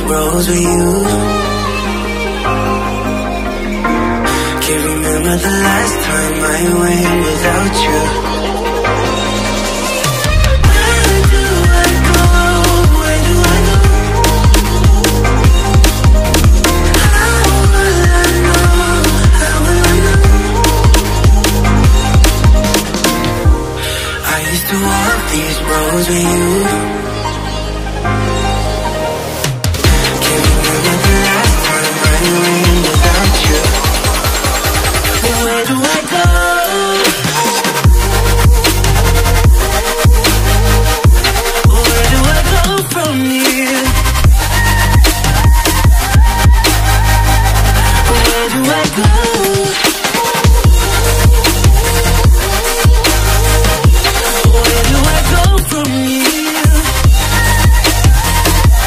roads with you. Can't remember the last time I went without you. Where do I go? Where do I go? How will I know? How will I know? I used to walk these roads with you. Can't remember the last time I went without you. Where do I go? Where do I go from here? Where do I go? Where do I go from here?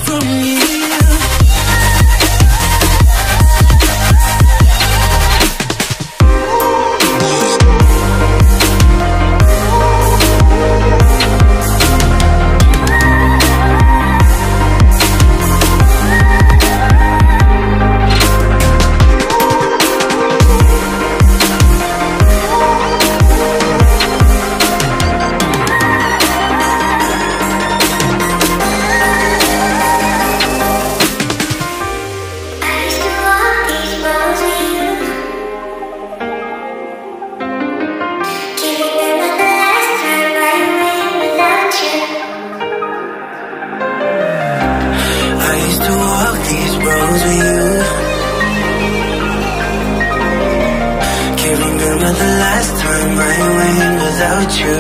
From me without you.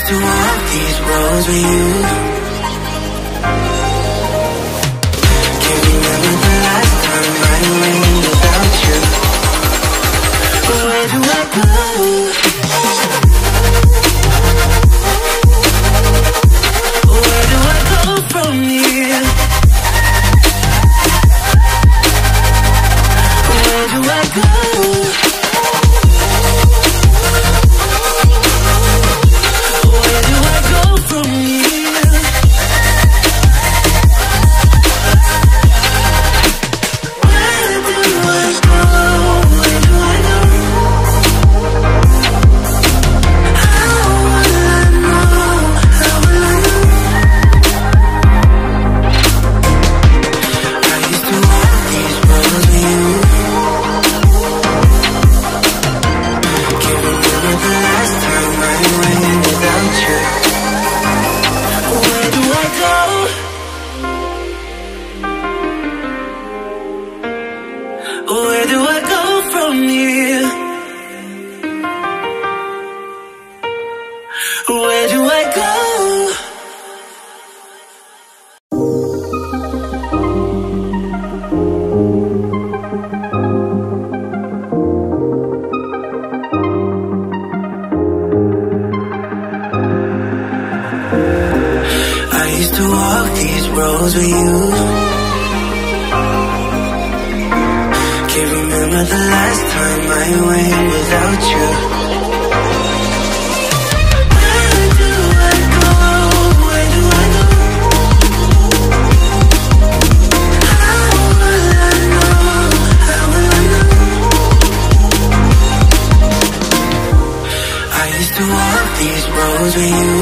To walk these roads with you. Can't remember the last time I went without you. Where do I go? Where do I go from here? Where do I go? Where do I go from here? Where do I go? I used to walk these roads with you. Can't remember the last time I went without you. Where do I go? Where do I go? How will I know? How will I know? I used to walk these roads with you.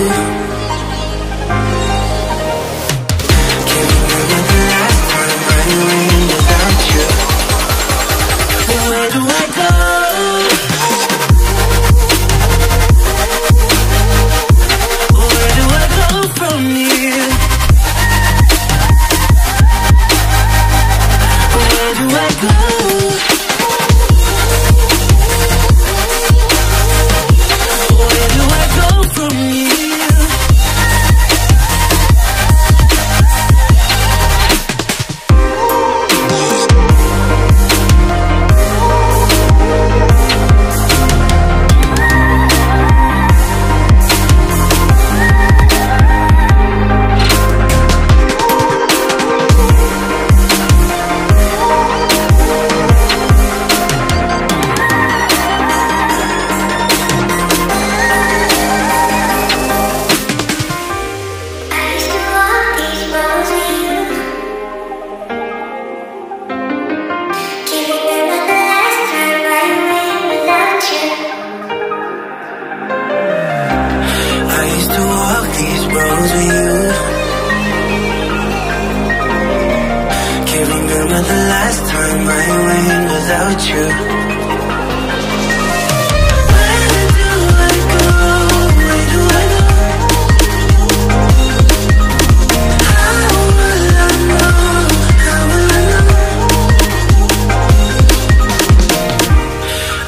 Can't remember the last time I went without you. Where do I go? Where do I go from here? Where do I go? Where do I go from here? Remember the last time I went without you. Where do I go? Where do I go? How will I know? How will I know?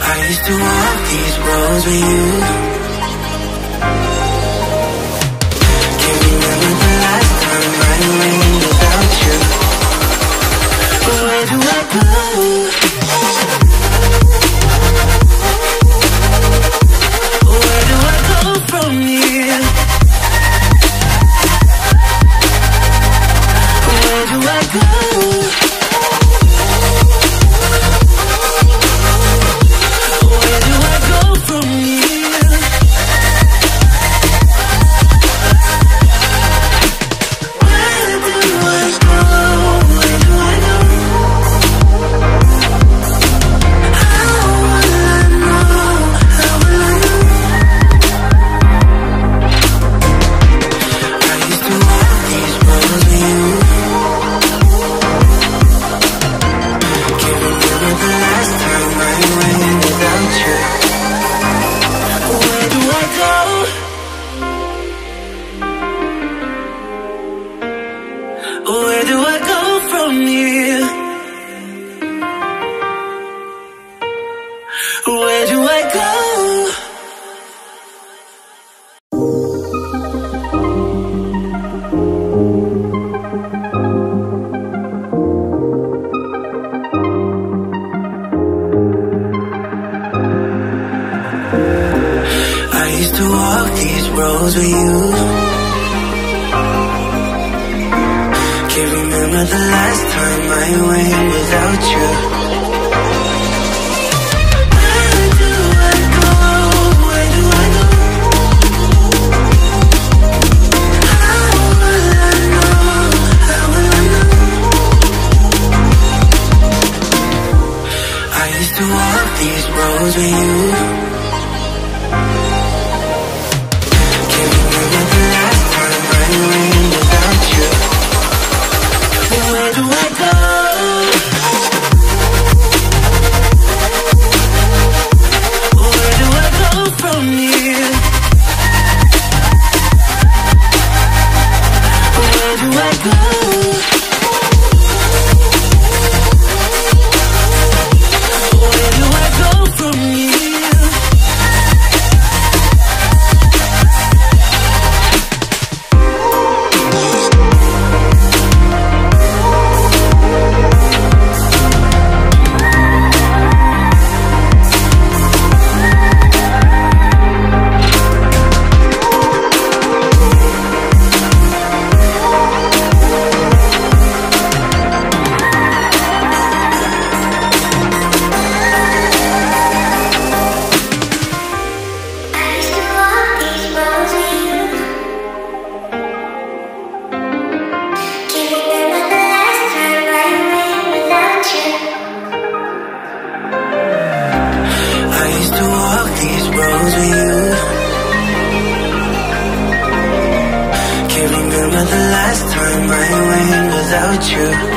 I used to walk these roads with you. Can't remember the last time I went without you. Where do I go? Where do I go from here? Where do I go? Where do I go from here? I used to walk these roads with you. Can't remember the last time I went without you. Where do I go? Where do I go? How will I know? How will I know? I used to walk these roads with you. Can't remember the last time I went without you. Where do I go? Where do I go from here? Where do I go? Where do I go from here? Can't remember the last time I went without you.